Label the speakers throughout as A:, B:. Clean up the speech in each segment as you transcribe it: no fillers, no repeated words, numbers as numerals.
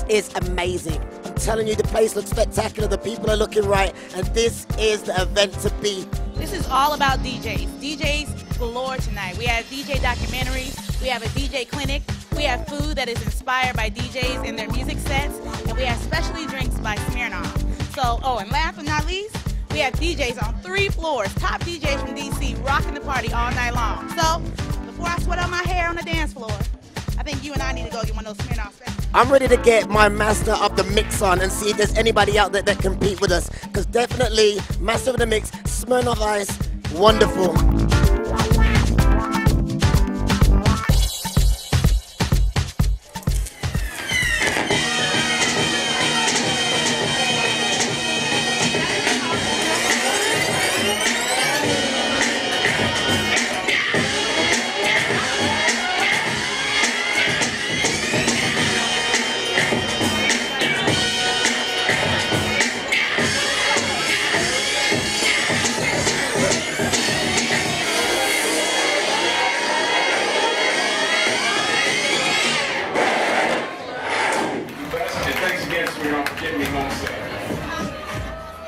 A: is amazing. I'm telling you, the place looks spectacular, the people are looking right, and this is the event to be.
B: This is all about DJs. DJs galore tonight. We have DJ documentaries, we have a DJ clinic, we have food that is inspired by DJs and their music sets, and we have specialty drinks by Smirnoff. So, oh, and last but not least, we have DJs on 3 floors, top DJs from DC, rocking the party all night long. So, before I sweat out my hair on the dance floor, I think you and I need to go get one of those Smirnoff specials.
A: I'm ready to get my master of the mix on and see if there's anybody out there that compete with us. Because definitely, master of the mix, Smirnoff Ice, wonderful.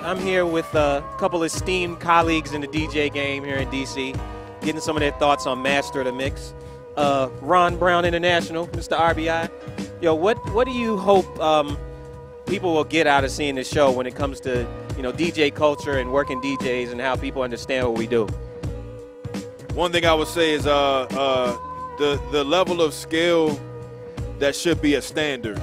C: I'm here with a couple of esteemed colleagues in the DJ game here in DC, getting some of their thoughts on Master of the Mix. Ron Brown International, Mr. RBI. Yo, what do you hope people will get out of seeing this show when it comes to, you know, DJ culture and working DJs and how people understand what we do?
D: One thing I would say is the level of skill that should be a standard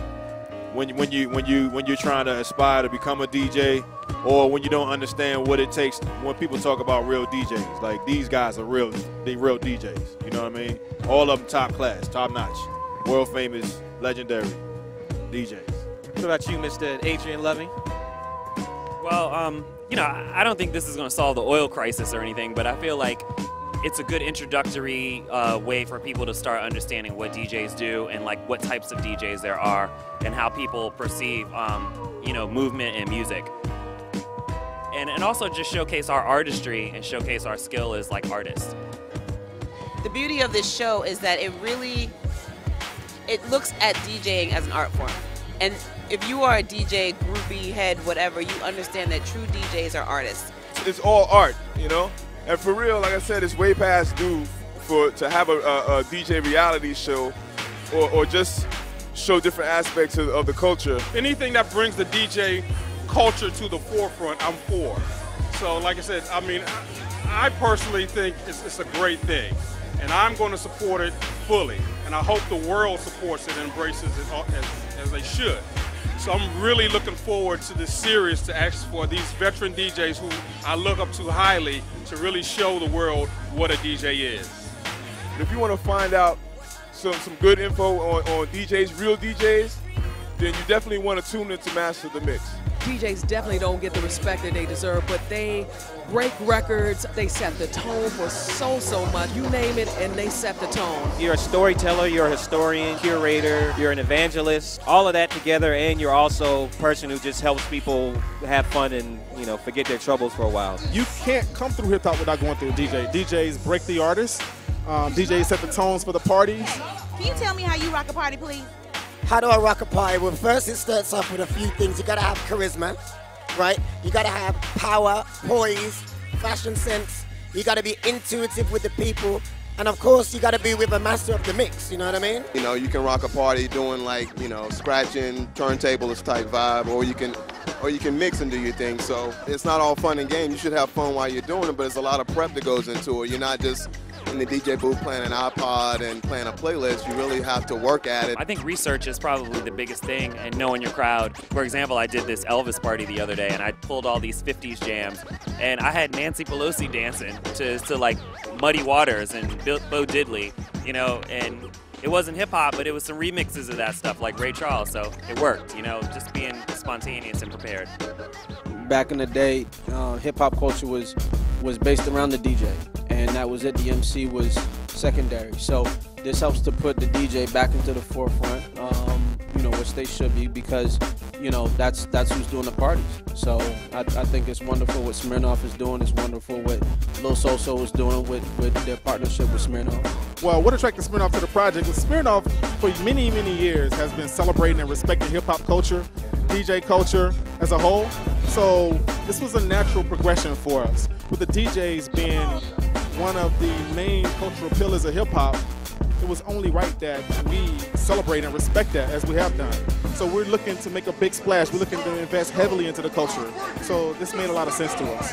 D: when you're trying to aspire to become a DJ, or when you don't understand what it takes when people talk about real DJs. Like, these guys are real DJs, you know what I mean? All of them top class, top notch, world famous, legendary DJs.
C: What about you, Mr. Adrian Loving?
E: Well, you know, I don't think this is going to solve the oil crisis or anything, but I feel like it's a good introductory way for people to start understanding what DJs do and like what types of DJs there are and how people perceive, you know, movement and music. And also just showcase our artistry and showcase our skill as like artists.
F: The beauty of this show is that it looks at DJing as an art form. And if you are a DJ, groupie, head, whatever, you understand that true DJs are artists.
G: It's all art, you know? And for real, like I said, it's way past due to have a DJ reality show or just show different aspects of the culture.
H: Anything that brings the DJ culture to the forefront, I'm for. So like I said, I mean, I personally think it's a great thing. And I'm going to support it fully. And I hope the world supports it and embraces it as they should. So I'm really looking forward to this series to ask for these veteran DJs who I look up to highly to really show the world what a DJ is.
G: And if you want to find out some good info on DJs, real DJs, then you definitely want to tune into Master of the Mix.
I: DJs definitely don't get the respect that they deserve, but they break records, they set the tone for so much. You name it, and they set the tone.
C: You're a storyteller, you're a historian, curator, you're an evangelist, all of that together, and you're also a person who just helps people have fun and, you know, forget their troubles for a while.
J: You can't come through hip-hop without going through a DJ. DJs break the artists, DJs set the tones for the parties.
B: Can you tell me how you rock a party, please?
A: How do I rock a party? Well, first it starts off with a few things. You gotta have charisma, right? You gotta have power, poise, fashion sense. You gotta be intuitive with the people. And of course, you gotta be with a master of the mix, you know what I mean?
K: You know, you can rock a party doing like, you know, scratching, turntablist type vibe, or you can mix and do your thing. So it's not all fun and games. You should have fun while you're doing it, but there's a lot of prep that goes into it. You're not just in the DJ booth playing an iPod and playing a playlist. You really have to work at it.
E: I think research is probably the biggest thing, and knowing your crowd. For example, I did this Elvis party the other day, and I pulled all these 50s jams, and I had Nancy Pelosi dancing to like Muddy Waters and Bo Diddley, you know, and it wasn't hip-hop, but it was some remixes of that stuff like Ray Charles, so it worked, you know, just being spontaneous and prepared.
L: Back in the day, hip-hop culture was based around the DJ, and that was it. The MC was secondary. So this helps to put the DJ back into the forefront, you know, which they should be, because you know, that's who's doing the parties. So I think it's wonderful what Smirnoff is doing. It's wonderful what LiL SoSo is doing with their partnership with Smirnoff.
J: Well, what attracted Smirnoff to the project was Smirnoff for many, many years has been celebrating and respecting hip-hop culture, DJ culture as a whole. So this was a natural progression for us. With the DJs being one of the main cultural pillars of hip-hop, it was only right that we celebrate and respect that as we have done. So we're looking to make a big splash. We're looking to invest heavily into the culture. So this made a lot of sense to us.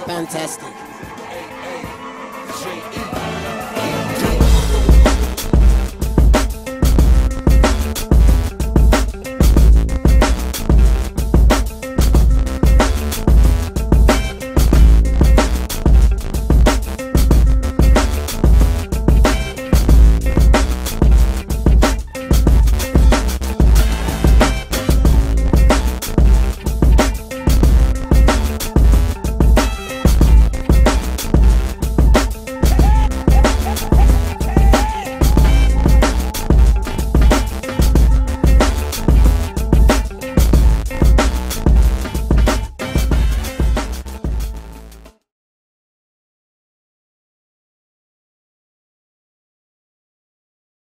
A: Fantastic.